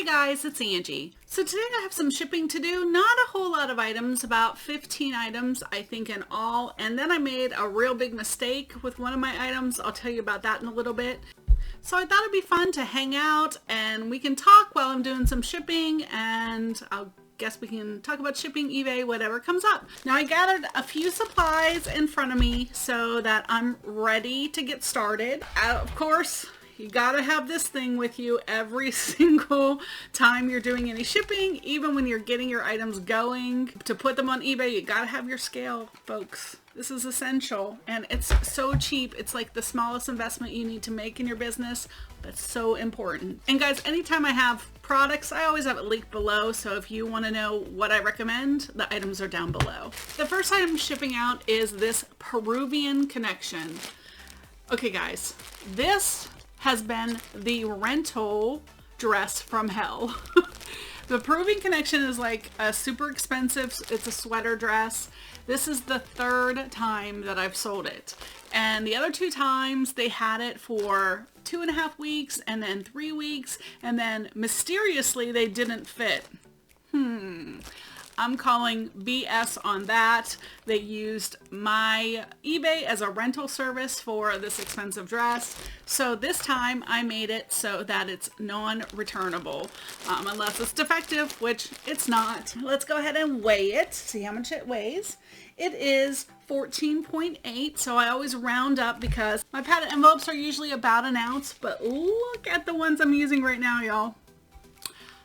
Hey guys, it's Angie. So today I have some shipping to do. Not a whole lot of items, about 15 items I think in all. And then I made a real big mistake with one of my items. I'll tell you about that in a little bit. So I thought it'd be fun to hang out and we can talk while I'm doing some shipping, and I'll guess we can talk about shipping, eBay, whatever comes up. Now I gathered a few supplies in front of me so that I'm ready to get started. Of course, you gotta have this thing with you every single time you're doing any shipping, even when you're getting your items going. To put them on eBay, you gotta have your scale, folks. This is essential, and it's so cheap. It's like the smallest investment you need to make in your business, but it's so important. And guys, anytime I have products, I always have it linked below, so if you want to know what I recommend, the items are down below. The first item shipping out is this Peruvian connection. Okay guys, this has been the rental dress from hell. The Peruvian connection is like a super expensive, it's a sweater dress. This is the third time that I've sold it. And the other two times they had it for 2.5 weeks and then 3 weeks, and then mysteriously they didn't fit. I'm calling BS on that. They used my eBay as a rental service for this expensive dress. So this time I made it so that it's non-returnable, unless it's defective, which it's not. Let's go ahead and weigh it, see how much it weighs. It is 14.8, so I always round up because my padded envelopes are usually about an ounce, but look at the ones I'm using right now, y'all.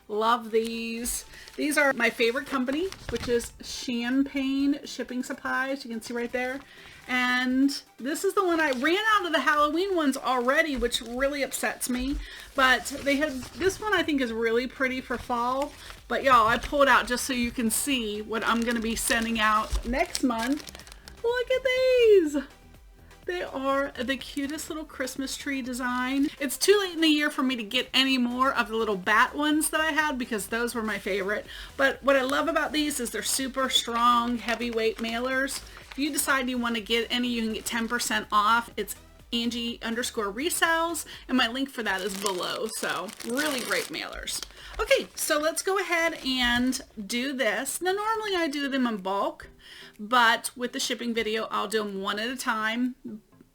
Love these. These are my favorite company, which is Champagne Shipping Supplies. You can see right there. And this is the one. I ran out of the Halloween ones already, which really upsets me. But they had this one I think is really pretty for fall. But y'all, I pulled out just so you can see what I'm going to be sending out next month. Look at these. They are the cutest little Christmas tree design. It's too late in the year for me to get any more of the little bat ones that I had because those were my favorite. But what I love about these is they're super strong, heavyweight mailers. If you decide you want to get any, you can get 10% off. It's Angie_Resells, and my link for that is below. So really great mailers. Okay, so let's go ahead and do this. Now normally I do them in bulk, but with the shipping video, I'll do them one at a time.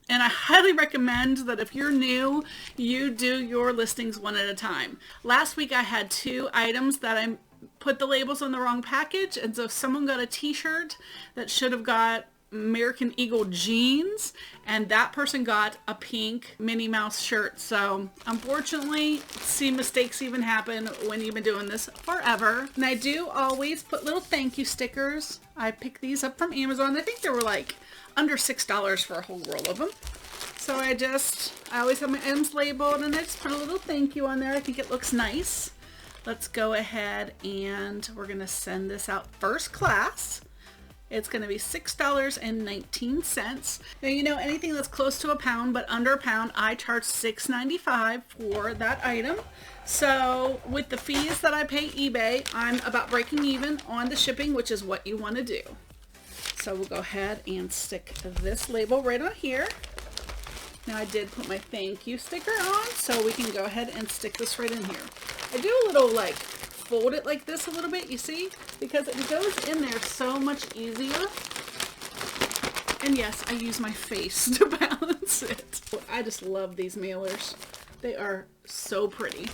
And I highly recommend that if you're new, you do your listings one at a time. Last week I had 2 items that I put the labels on the wrong package. And so someone got a t-shirt that should have got American Eagle jeans, and that person got a pink Minnie Mouse shirt. So unfortunately, see, mistakes even happen when you've been doing this forever. And I do always put little thank you stickers. I picked these up from Amazon. I think they were like under $6 for a whole roll of them. So I always have my items labeled, and I just put a little thank you on there. I think it looks nice. Let's go ahead and we're gonna send this out first class. It's going to be $6.19. Now, you know, anything that's close to a pound but under a pound, I charge $6.95 for that item. So with the fees that I pay eBay, I'm about breaking even on the shipping, which is what you want to do. So we'll go ahead and stick this label right on here. Now I did put my thank you sticker on, so we can go ahead and stick this right in here. I do a little like fold it like this a little bit, you see, because it goes in there so much easier. And yes, I use my face to balance it. I just love these mailers. They are so pretty.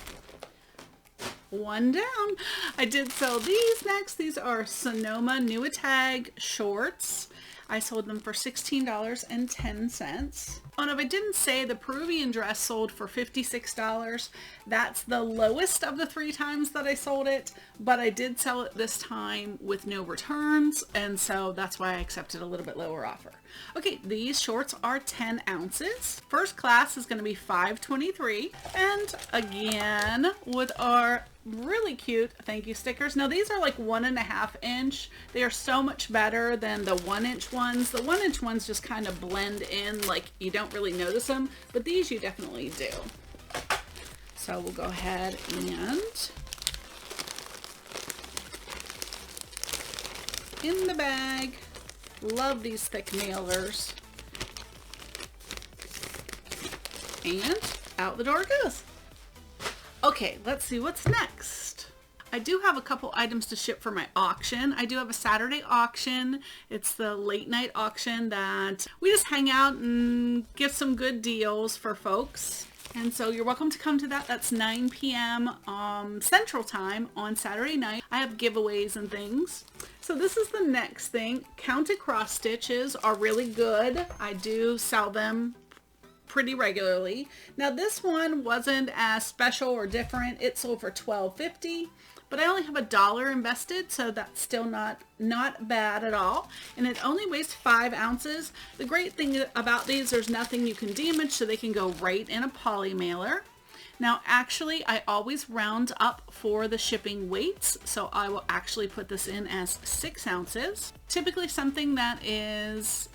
One down. I did sell these next. These are Sonoma Nuitag shorts. I sold them for $16.10. Oh, and if I didn't say, the Peruvian dress sold for $56. That's the lowest of the 3 times that I sold it, but I did sell it this time with no returns, and so that's why I accepted a little bit lower offer. Okay, these shorts are 10 ounces. First class is going to be $5.23, and again with our really cute thank you stickers. Now these are like 1.5 inch. They are so much better than the 1 inch ones. The 1 inch ones just kind of blend in, like you don't really notice them, but these you definitely do. So we'll go ahead and in the bag. Love these thick mailers. And out the door it goes. Okay, let's see what's next. I do have a couple items to ship for my auction. I do have a Saturday auction. It's the late night auction that we just hang out and get some good deals for folks. And so you're welcome to come to that. That's 9 p.m. Central Time on Saturday night. I have giveaways and things. So this is the next thing. Counted cross stitches are really good. I do sell them pretty regularly. Now this one wasn't as special or different. It sold for $12.50. But I only have $1 invested, so that's still not bad at all. And it only weighs 5 ounces. The great thing about these, there's nothing you can damage, so they can go right in a poly mailer. Now, actually, I always round up for the shipping weights, so I will actually put this in as 6 ounces. Typically, something that is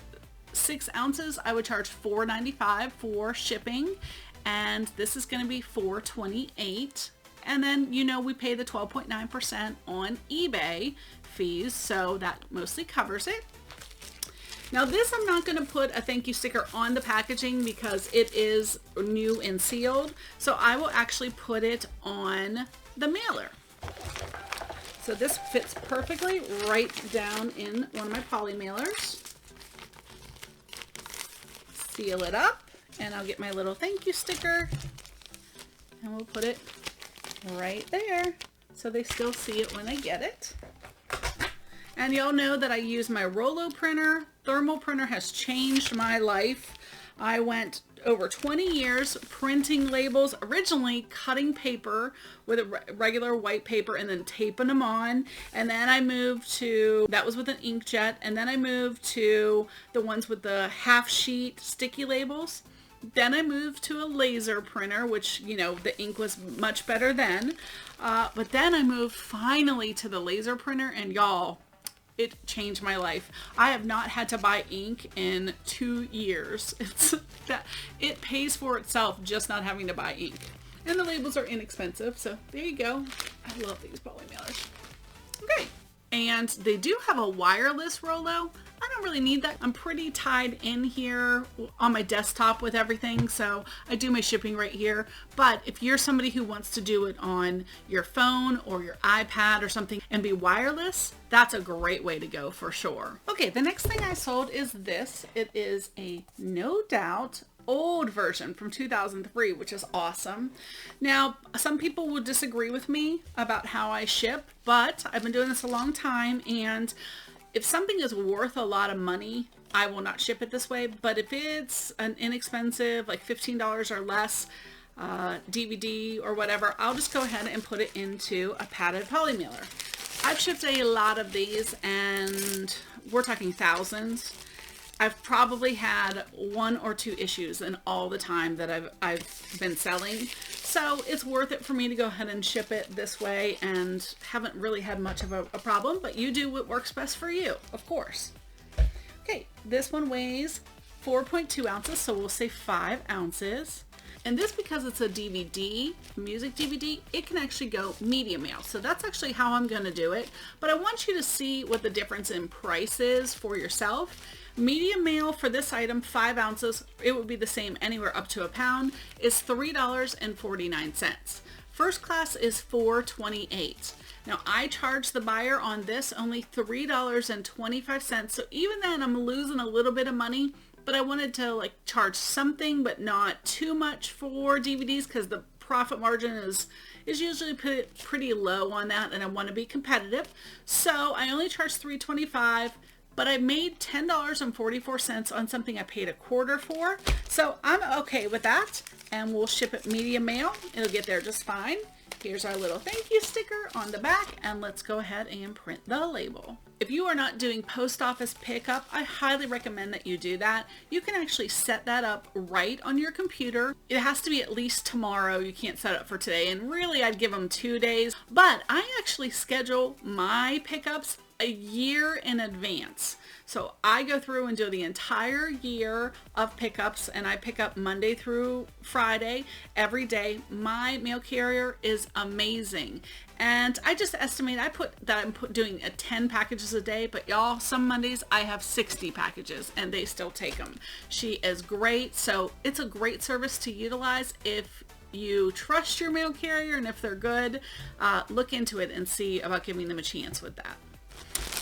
6 ounces, I would charge $4.95 for shipping, and this is going to be $4.28. And then, you know, we pay the 12.9% on eBay fees, so that mostly covers it. Now this, I'm not going to put a thank you sticker on the packaging because it is new and sealed. So I will actually put it on the mailer. So this fits perfectly right down in one of my poly mailers. Seal it up, and I'll get my little thank you sticker, and we'll put it right there so they still see it when I get it. And y'all know that I use my Rollo printer. Thermal printer has changed my life. I went over 20 years printing labels, originally cutting paper with a regular white paper and then taping them on. And then I moved to, that was with an inkjet, and then I moved to the ones with the half sheet sticky labels. Then I moved to a laser printer, which, you know, the ink was much better then. But then I moved finally to the laser printer, and y'all, it changed my life. I have not had to buy ink in 2 years. It pays for itself just not having to buy ink. And the labels are inexpensive, so there you go. I love these poly mailers. Okay, and they do have a wireless Rollo. I don't really need that. I'm pretty tied in here on my desktop with everything, so I do my shipping right here. But if you're somebody who wants to do it on your phone or your iPad or something and be wireless, that's a great way to go for sure. Okay, the next thing I sold is this. It is a No Doubt old version from 2003, which is awesome. Now, some people will disagree with me about how I ship, but I've been doing this a long time, and if something is worth a lot of money, I will not ship it this way. But if it's an inexpensive, like $15 or less, DVD or whatever, I'll just go ahead and put it into a padded poly mailer. I've shipped a lot of these, and we're talking thousands. I've probably had 1 or 2 issues in all the time that I've been selling. So it's worth it for me to go ahead and ship it this way, and haven't really had much of a problem, but you do what works best for you, of course. Okay, this one weighs 4.2 ounces, so we'll say 5 ounces. And this, because it's a DVD, music DVD, it can actually go medium mail. So that's actually how I'm going to do it. But I want you to see what the difference in price is for yourself. Medium mail for this item, 5 ounces, it would be the same anywhere up to a pound, is $3.49. First class is $4.28. Now I charge the buyer on this only $3.25. So even then I'm losing a little bit of money, but I wanted to like charge something, but not too much for DVDs, because the profit margin is usually pretty low on that, and I want to be competitive. So I only charge $3.25. But I made $10.44 on something I paid $0.25 for. So I'm okay with that. And we'll ship it medium mail. It'll get there just fine. Here's our little thank you sticker on the back. And let's go ahead and print the label. If you are not doing post office pickup, I highly recommend that you do that. You can actually set that up right on your computer. It has to be at least tomorrow. You can't set it up for today. And really, I'd give them 2 days. But I actually schedule my pickups a year in advance. So I go through and do the entire year of pickups, and I pick up Monday through Friday every day. My mail carrier is amazing. And I just estimate I'm doing 10 packages a day, but y'all, some Mondays I have 60 packages and they still take them. She is great. So it's a great service to utilize if you trust your mail carrier and if they're good, look into it and see about giving them a chance with that.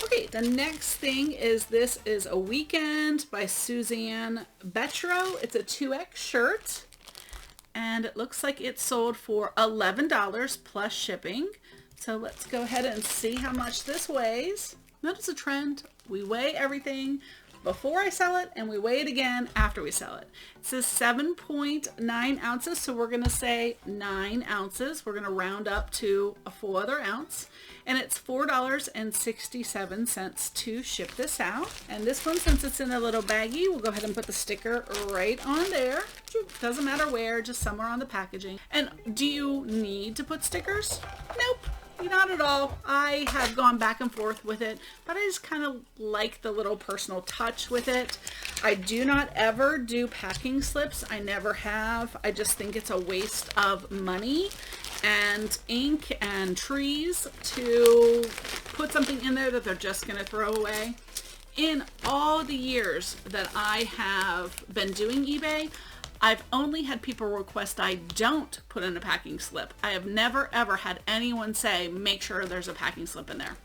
Okay, the next thing is this is A Weekend by Suzanne Betro. It's a 2X shirt and it looks like it sold for $11 plus shipping. So let's go ahead and see how much this weighs. Notice a trend. We weigh everything before I sell it and we weigh it again after we sell it. It says 7.9 ounces, so we're gonna say 9 ounces. We're gonna round up to a full other ounce. And it's $4.67 to ship this out. And this one, since it's in a little baggie, we'll go ahead and put the sticker right on there. Doesn't matter where, just somewhere on the packaging. And do you need to put stickers? Nope. Not at all. I have gone back and forth with it, but I just kind of like the little personal touch with it. I do not ever do packing slips. I never have. I just think it's a waste of money and ink and trees to put something in there that they're just going to throw away. In all the years that I have been doing eBay, I've only had people request I don't put in a packing slip. I have never ever had anyone say, make sure there's a packing slip in there.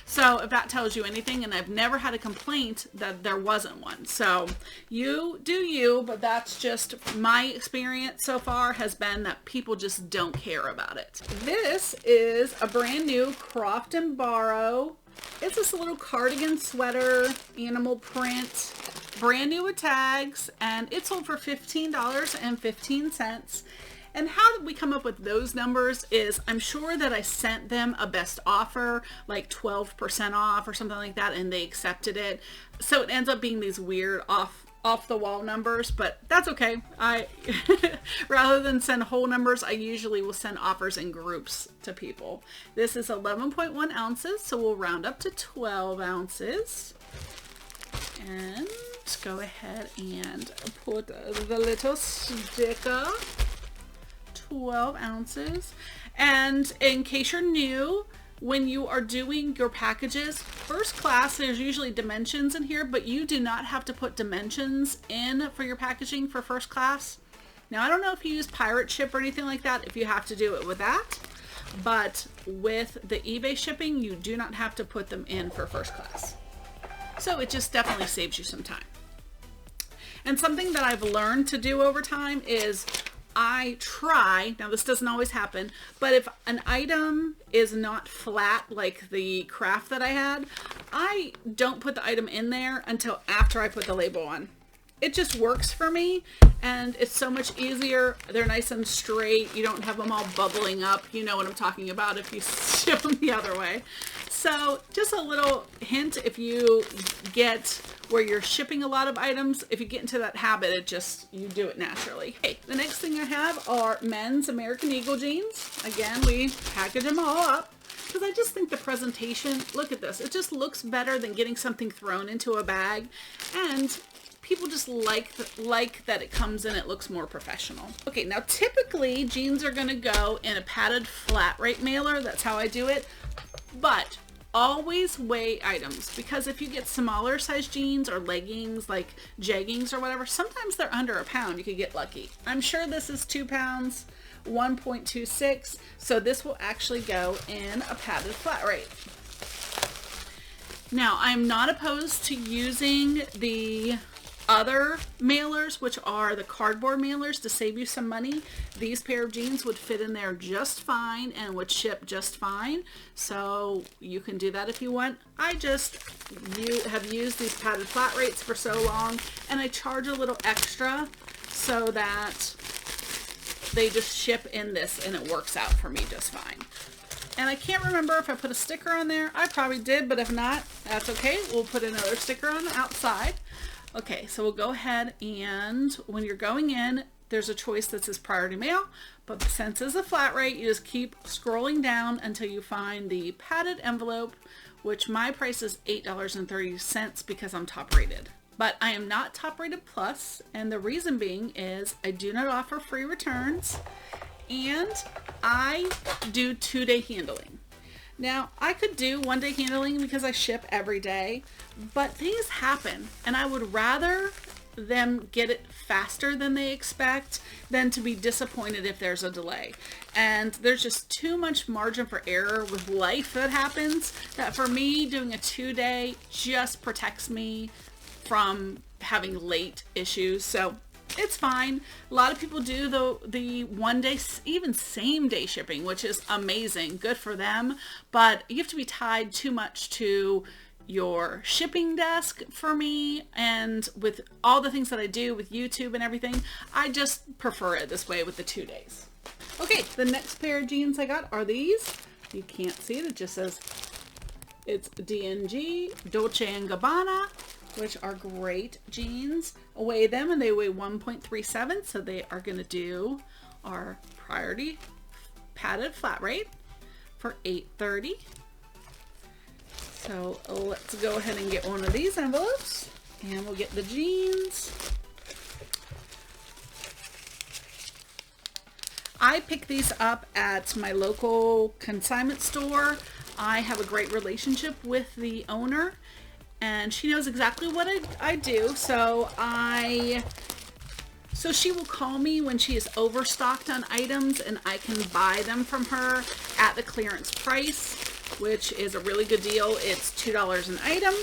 So if that tells you anything, and I've never had a complaint that there wasn't one. So you do you, but that's just my experience so far has been that people just don't care about it. This is a brand new Croft and Borrow. It's this little cardigan sweater, animal print, brand new with tags, and it sold for $15.15. And how did we come up with those numbers is I'm sure that I sent them a best offer, like 12% off or something like that, and they accepted it. So it ends up being these weird off the wall numbers, but that's okay. I rather than send whole numbers, I usually will send offers in groups to people. This is 11.1 ounces, so we'll round up to 12 ounces. And go ahead and put the little sticker. 12 ounces. And in case you're new, when you are doing your packages, first class, there's usually dimensions in here, but you do not have to put dimensions in for your packaging for first class. Now, I don't know if you use pirate ship or anything like that, if you have to do it with that, but with the eBay shipping, you do not have to put them in for first class. So it just definitely saves you some time. And something that I've learned to do over time is I try, now this doesn't always happen, but if an item is not flat like the craft that I had, I don't put the item in there until after I put the label on. It just works for me, and it's so much easier. They're nice and straight. You don't have them all bubbling up. You know what I'm talking about if you ship them the other way. So just a little hint, if you get where you're shipping a lot of items, if you get into that habit, you do it naturally. Okay, the next thing I have are men's American Eagle jeans. Again, we package them all up because I just think the presentation, look at this, it just looks better than getting something thrown into a bag, and people just like that it comes in, it looks more professional. Okay, now typically jeans are gonna go in a padded flat rate mailer. That's how I do it. But always weigh items, because if you get smaller size jeans or leggings, like jeggings or whatever, sometimes they're under a pound. You could get lucky. I'm sure this is 2 pounds, 1.26. So this will actually go in a padded flat rate. Now, I'm not opposed to using the other mailers, which are the cardboard mailers, to save you some money. These pair of jeans would fit in there just fine and would ship just fine. So you can do that if you want. I just have used these padded flat rates for so long, and I charge a little extra so that they just ship in this and it works out for me just fine. And I can't remember if I put a sticker on there. I probably did, but if not, that's okay. We'll put another sticker on the outside. Okay, so we'll go ahead, and when you're going in, there's a choice that says priority mail, but since it's a flat rate, you just keep scrolling down until you find the padded envelope, which my price is $8.30 because I'm top rated. But I am not top rated plus, and the reason being is I do not offer free returns, and I do 2-day handling. Now, I could do 1-day handling because I ship every day, but things happen, and I would rather them get it faster than they expect than to be disappointed if there's a delay. And there's just too much margin for error with life that happens, that for me, doing a 2-day just protects me from having late issues. So it's fine. A lot of people do the 1 day, even same day shipping, which is amazing. Good for them. But you have to be tied too much to your shipping desk for me, and with all the things that I do with YouTube and everything, I just prefer it this way with the 2 days. Okay, the next pair of jeans I got are these. You can't see it, it just says it's DNG, Dolce & Gabbana, which are great jeans. I weigh them and they weigh 1.37, so they are gonna do our priority padded flat rate for $8.30. So let's go ahead and get one of these envelopes, and we'll get the jeans. I pick these up at my local consignment store. I have a great relationship with the owner, and she knows exactly what I do. So she will call me when she is overstocked on items, and I can buy them from her at the clearance price, which is a really good deal. It's $2 an item,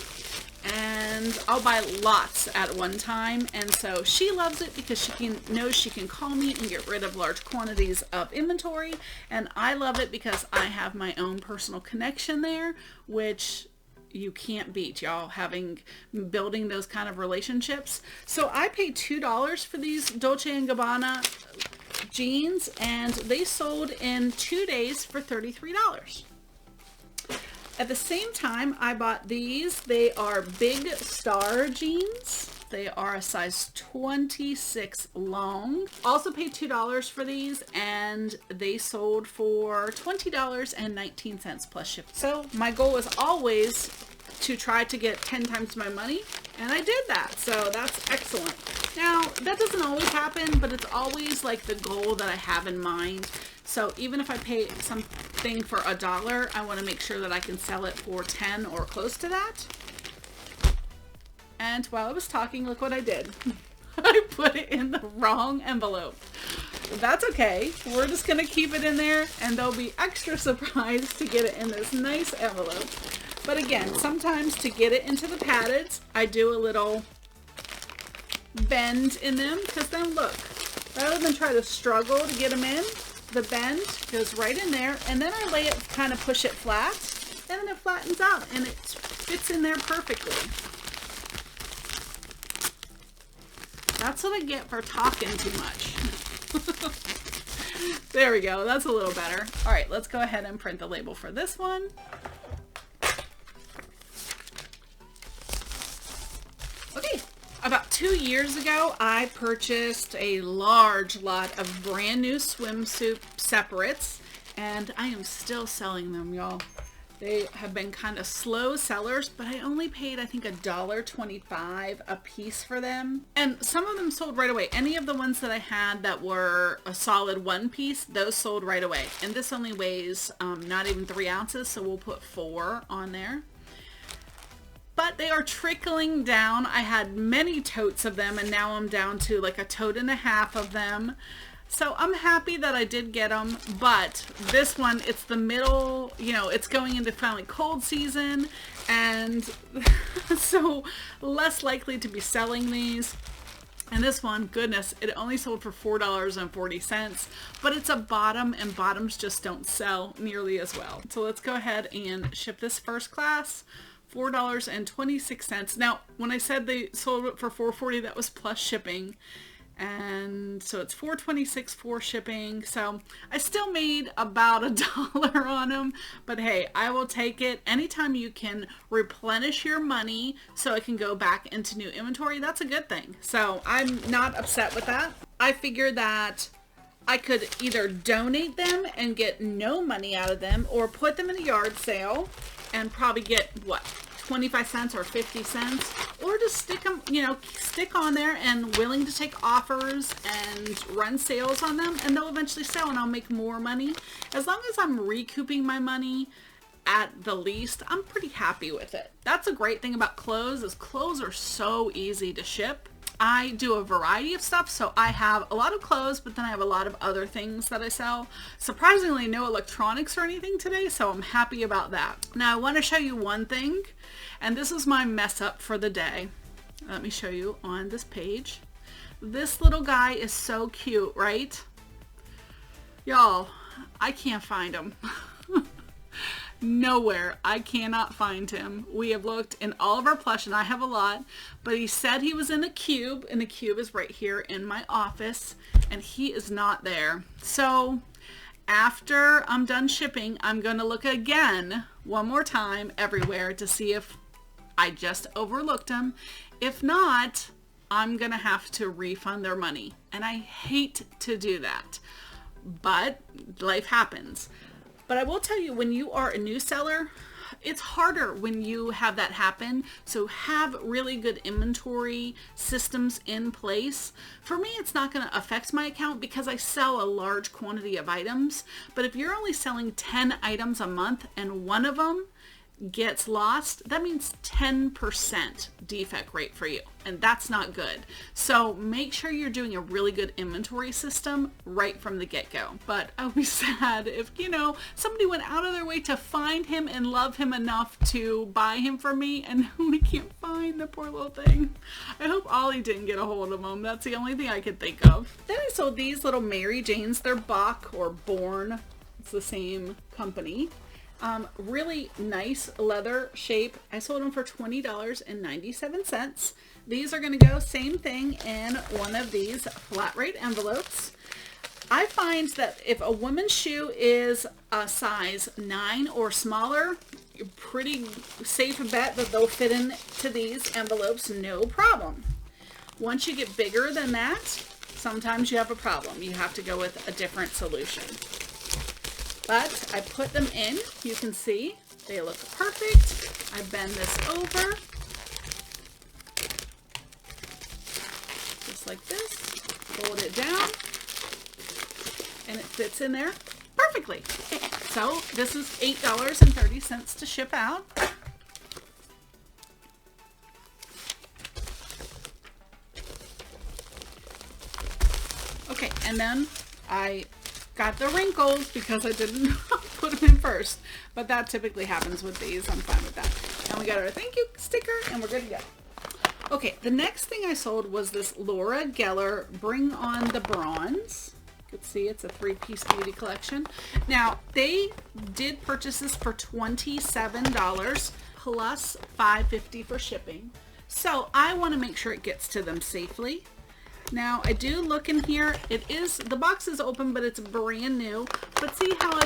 and I'll buy lots at one time. And so she loves it because she knows she can call me and get rid of large quantities of inventory. And I love it because I have my own personal connection there, which you can't beat, y'all, building those kind of relationships. So I paid $2 for these Dolce & Gabbana jeans, and they sold in 2 days for $33. At the same time, I bought these. They are Big Star jeans. They are a size 26 long. Also paid $2 for these, and they sold for $20.19 plus shipping. So my goal is always to try to get 10 times my money, and I did that. So that's excellent. Now, that doesn't always happen, but it's always like the goal that I have in mind. So even if I pay something for $1, I want to make sure that I can sell it for 10 or close to that. And while I was talking, look what I did. I put it in the wrong envelope. That's okay. We're just going to keep it in there, and they'll be extra surprised to get it in this nice envelope. But again, sometimes to get it into the padded, I do a little bend in them, because then look, rather than try to struggle to get them in, the bend goes right in there, and then I lay it, kind of push it flat, and then it flattens out and it fits in there perfectly. That's what I get for talking too much. There we go, that's a little better. All right, let's go ahead and print the label for this one. Okay, about 2 years ago, I purchased a large lot of brand new swimsuit separates, and I am still selling them, y'all. They have been kind of slow sellers, but I only paid, I think, $1.25 a piece for them. And some of them sold right away. Any of the ones that I had that were a solid one piece, those sold right away. And this only weighs not even 3 ounces, so we'll put 4 on there. But they are trickling down. I had many totes of them, and now I'm down to like a tote and a half of them. So I'm happy that I did get them, but this one, it's the middle, you know, it's going into finally cold season, and so less likely to be selling these. And this one, goodness, it only sold for $4.40, but it's a bottom, and bottoms just don't sell nearly as well. So let's go ahead and ship this first class. $4.26. Now, when I said they sold it for $4.40, that was plus shipping. And so it's $4.26 for shipping. So I still made about $1 on them, but hey, I will take it. Anytime you can replenish your money so it can go back into new inventory, that's a good thing. So I'm not upset with that. I figured that I could either donate them and get no money out of them, or put them in a yard sale and probably get, what, 25 cents or 50 cents, or just stick them, you know, stick on there and willing to take offers and run sales on them, and they'll eventually sell and I'll make more money. As long as I'm recouping my money at the least, I'm pretty happy with it. That's a great thing about clothes, is clothes are so easy to ship. I do a variety of stuff. So I have a lot of clothes, but then I have a lot of other things that I sell. Surprisingly, no electronics or anything today, so I'm happy about that. Now I want to show you one thing, and this is my mess up for the day. Let me show you on this page. This little guy is so cute, right? Y'all, I can't find him. Nowhere. I cannot find him. We have looked in all of our plush, and I have a lot, but he said he was in a cube, and the cube is right here in my office, and he is not there. So after I'm done shipping, I'm going to look again one more time everywhere to see if I just overlooked him. If not, I'm going to have to refund their money, and I hate to do that, but life happens. But I will tell you, when you are a new seller, it's harder when you have that happen. So have really good inventory systems in place. For me, it's not going to affect my account because I sell a large quantity of items. But if you're only selling 10 items a month and one of them gets lost, that means 10% defect rate for you, and that's not good. So make sure you're doing a really good inventory system right from the get-go. But I would be sad if, you know, somebody went out of their way to find him and love him enough to buy him for me, and we can't find the poor little thing. I hope Ollie didn't get a hold of him. That's the only thing I could think of. Then I sold these little Mary Janes. They're Bach or Born. It's the same company. Really nice leather shape. I sold them for $20.97. These are going to go same thing in one of these flat rate envelopes. I find that if a woman's shoe is a size 9 or smaller, you're pretty safe bet that they'll fit into these envelopes no problem. Once you get bigger than that, sometimes you have a problem. You have to go with a different solution. But I put them in. You can see they look perfect. I bend this over, just like this. Fold it down, and it fits in there perfectly. So this is $8.30 to ship out. Okay, and then I got the wrinkles because I didn't put them in first, but that typically happens with these. I'm fine with that. And we got our thank you sticker, and we're good to go. Okay, the next thing I sold was this Laura Geller Bring On the Bronze. You can see it's a 3-piece beauty collection. Now, they did purchase this for $27 plus $5.50 for shipping. So I want to make sure it gets to them safely. Now I do look in here. The box is open, but it's brand new. But see how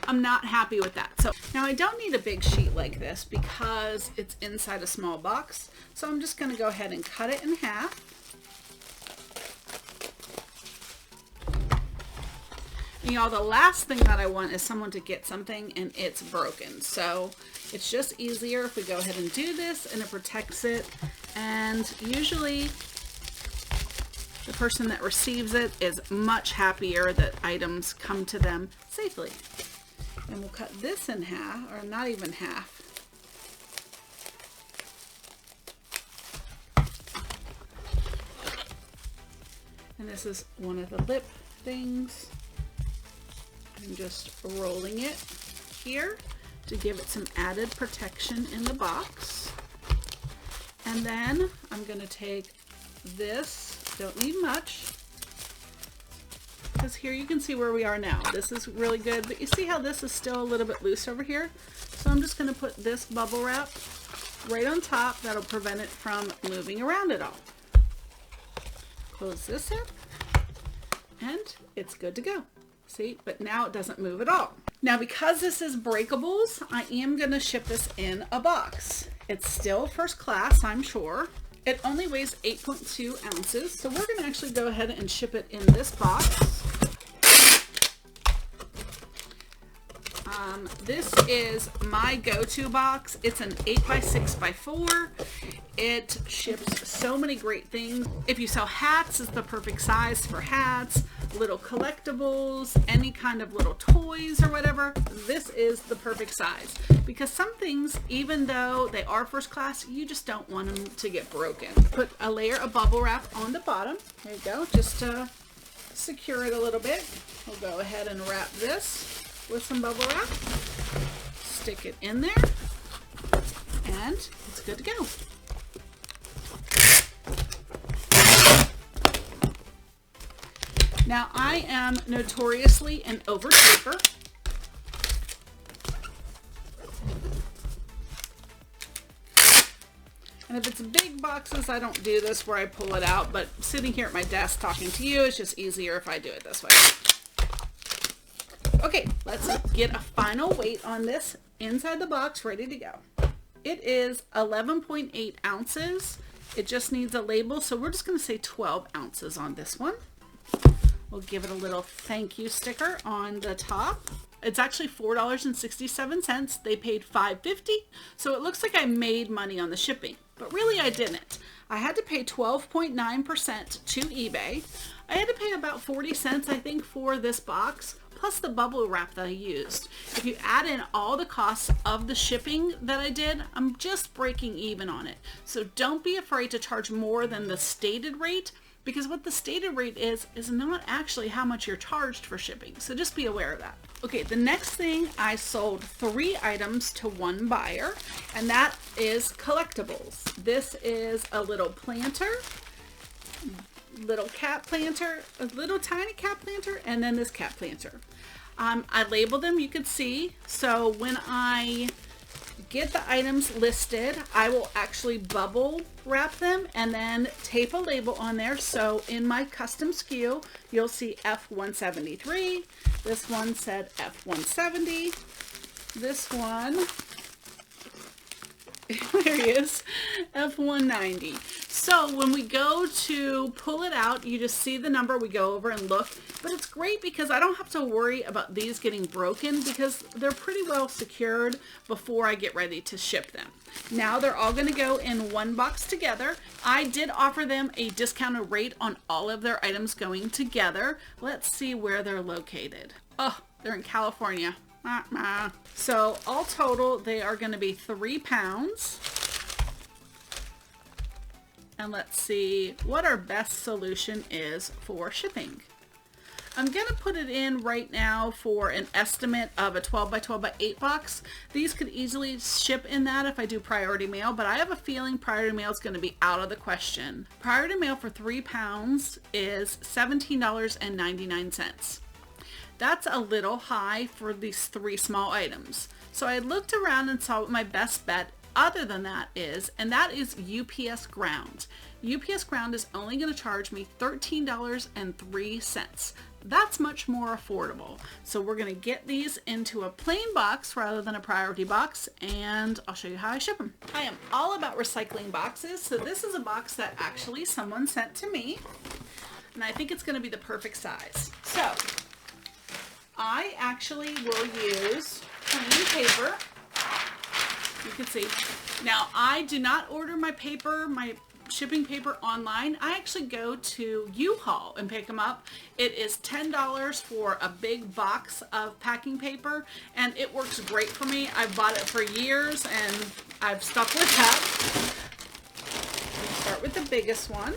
I'm not happy with that. So now I don't need a big sheet like this because it's inside a small box. So I'm just going to go ahead and cut it in half. And y'all, the last thing that I want is someone to get something and it's broken. So it's just easier if we go ahead and do this, and it protects it. And usually the person that receives it is much happier that items come to them safely. And we'll cut this in half, or not even half. And this is one of the lip things. I'm just rolling it here to give it some added protection in the box. And then I'm going to take this. Don't need much, because here you can see where we are now. This is really good, but you see how this is still a little bit loose over here? So I'm just going to put this bubble wrap right on top. That'll prevent it from moving around at all. Close this up, and it's good to go. See, but now it doesn't move at all. Now, because this is breakables, I am going to ship this in a box. It's still first class, I'm sure. It only weighs 8.2 ounces, so we're going to actually go ahead and ship it in this box. This is my go-to box. It's an 8x6x4. It ships so many great things. If you sell hats, it's the perfect size for hats. little collectibles, any kind of little toys or whatever, this is the perfect size. Because some things, even though they are first class, you just don't want them to get broken. Put a layer of bubble wrap on the bottom. There you go, just to secure it a little bit. We'll go ahead and wrap this with some bubble wrap. Stick it in there, and it's good to go. Now, I am notoriously an over-taper. And if it's big boxes, I don't do this where I pull it out, but sitting here at my desk talking to you, it's just easier if I do it this way. Okay, let's get a final weight on this inside the box, ready to go. It is 11.8 ounces. It just needs a label, so we're just going to say 12 ounces on this one. We'll give it a little thank you sticker on the top. It's actually $4.67. They paid $5.50, so it looks like I made money on the shipping, but really I didn't. I had to pay 12.9% to eBay. I had to pay about 40 cents, I think, for this box, plus the bubble wrap that I used. If you add in all the costs of the shipping that I did, I'm just breaking even on it. So don't be afraid to charge more than the stated rate, because what the stated rate is not actually how much you're charged for shipping. So just be aware of that. Okay, the next thing, I sold 3 items to one buyer, and that is collectibles. This is a little planter, little cat planter, a little tiny cat planter, and then this cat planter. I labeled them, you can see. So when I get the items listed, I will actually bubble wrap them and then tape a label on there. So in my custom SKU, you'll see F173. This one said F170. This one, there he is, F190. So when we go to pull it out, you just see the number, we go over and look. But it's great because I don't have to worry about these getting broken because they're pretty well secured before I get ready to ship them. Now they're all going to go in one box together. I did offer them a discounted rate on all of their items going together. Let's see where they're located. Oh, they're in California. So all total, they are going to be 3 pounds. And let's see what our best solution is for shipping. I'm going to put it in right now for an estimate of a 12 by 12 by 8 box. These could easily ship in that if I do priority mail, but I have a feeling priority mail is going to be out of the question. Priority mail for 3 pounds is $17.99. That's a little high for these 3 small items. So I looked around and saw what my best bet other than that is, and that is UPS Ground. UPS Ground is only going to charge me $13.03. That's much more affordable. So we're going to get these into a plain box rather than a priority box, and I'll show you how I ship them. I am all about recycling boxes, so this is a box that actually someone sent to me, and I think it's going to be the perfect size. So I actually will use plain paper. You can see. Now, I do not order my paper, my shipping paper online. I actually go to U-Haul and pick them up. It is $10 for a big box of packing paper, and it works great for me. I've bought it for years, and I've stuck with that. We'll start with the biggest one.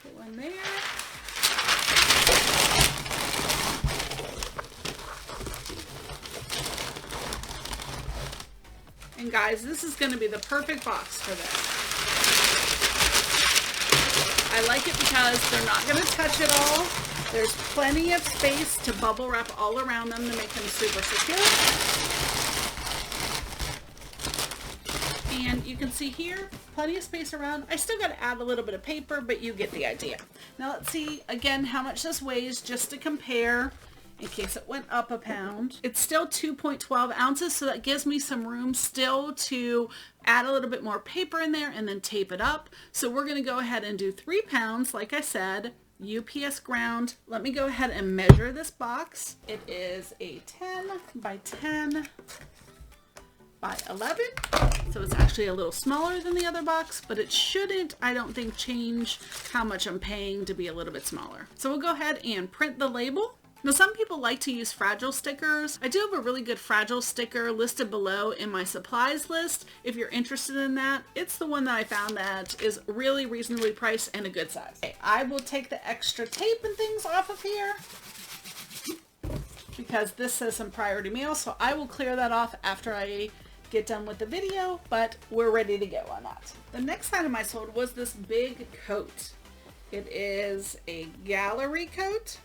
Put one there. And guys, this is going to be the perfect box for this. I like it because they're not going to touch it all. There's plenty of space to bubble wrap all around them to make them super secure. And you can see here, plenty of space around. I still got to add a little bit of paper, but you get the idea. Now let's see again how much this weighs just to compare. In case it went up a pound. It's still 2.12 ounces, so that gives me some room still to add a little bit more paper in there and then tape it up. So we're going to go ahead and do 3 pounds, like I said, UPS Ground. Let me go ahead and measure this box. It is a 10 by 10 by 11. So it's actually a little smaller than the other box, but it shouldn't, I don't think, change how much I'm paying to be a little bit smaller. So we'll go ahead and print the label. Now some people like to use fragile stickers. I do have a really good fragile sticker listed below in my supplies list. If you're interested in that, it's the one that I found that is really reasonably priced and a good size. Okay, I will take the extra tape and things off of here because this says some priority mail, so I will clear that off after I get done with the video, but we're ready to go on that. The next item I sold was this big coat. It is a gallery coat,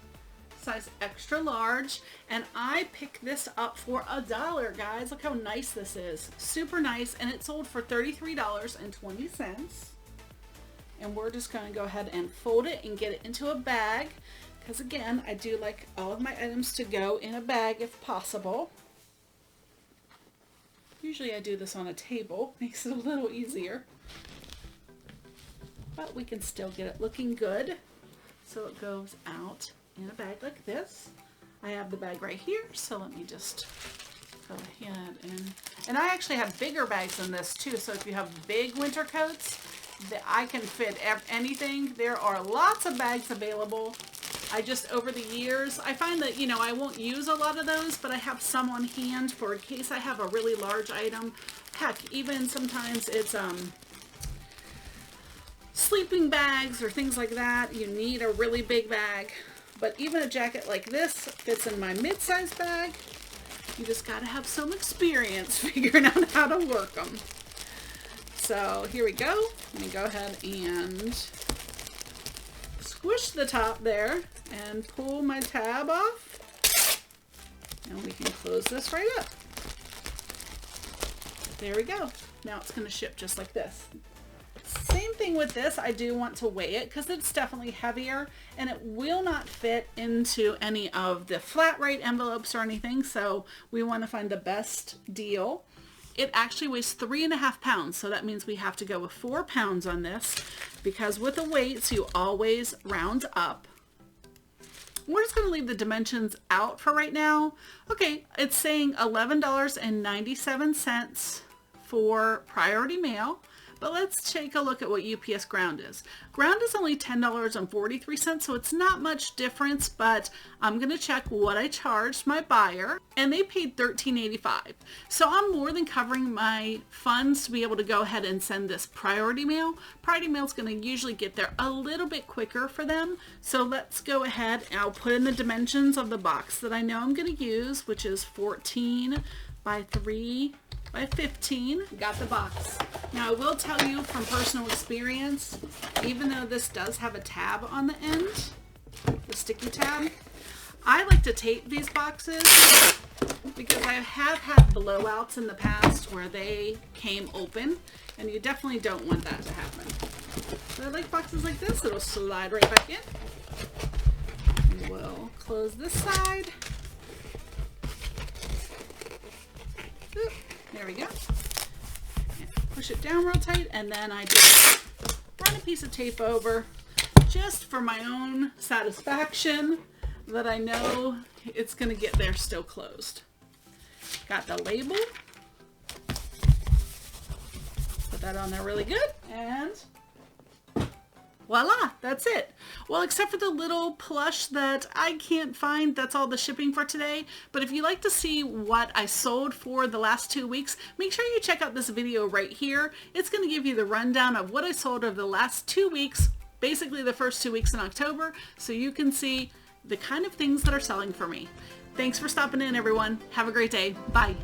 size extra large, and I picked this up for $1, guys. Look how nice this is. Super nice, and it sold for $33.20. And we're just going to go ahead and fold it and get it into a bag, because again, I do like all of my items to go in a bag if possible. Usually I do this on a table, makes it a little easier, but we can still get it looking good. So it goes out in a bag like this. I have the bag right here, so let me just go ahead and I actually have bigger bags than this too, so if you have big winter coats that I can fit anything. There are lots of bags available. I just, over the years, I find that, you know, I won't use a lot of those, but I have some on hand for in case I have a really large item. Heck, even sometimes it's sleeping bags or things like that. You need a really big bag. But even a jacket like this fits in my mid-size bag. You just gotta have some experience figuring out how to work them. So here we go. Let me go ahead and squish the top there and pull my tab off. And we can close this right up. There we go. Now it's gonna ship just like this. Same thing with this, I do want to weigh it because it's definitely heavier and it will not fit into any of the flat rate envelopes or anything, so we want to find the best deal. It actually weighs 3.5 pounds, so that means we have to go with 4 pounds on this because with the weights you always round up. We're just going to leave the dimensions out for right now. Okay, it's saying $11.97 for priority mail. But let's take a look at what UPS ground is. Ground is only $10.43, so it's not much difference, but I'm going to check what I charged my buyer, and they paid $13.85. So I'm more than covering my funds to be able to go ahead and send this priority mail. Priority mail is going to usually get there a little bit quicker for them. So let's go ahead and I'll put in the dimensions of the box that I know I'm going to use, which is 14 by 3 by 15. Got the box. Now I will tell you from personal experience, even though this does have a tab on the end, the sticky tab, I like to tape these boxes because I have had blowouts in the past where they came open, and you definitely don't want that to happen. So I like boxes like this. It'll slide right back in. And we'll close this side. Oop. There we go. Push it down real tight, and then I just run a piece of tape over just for my own satisfaction that I know it's going to get there still closed. Got the label. Put that on there really good, and voila, that's it. Well, except for the little plush that I can't find, that's all the shipping for today. But if you like to see what I sold for the last 2 weeks, make sure you check out this video right here. It's going to give you the rundown of what I sold over the last 2 weeks, basically the first 2 weeks in October, so you can see the kind of things that are selling for me. Thanks for stopping in, everyone. Have a great day. Bye.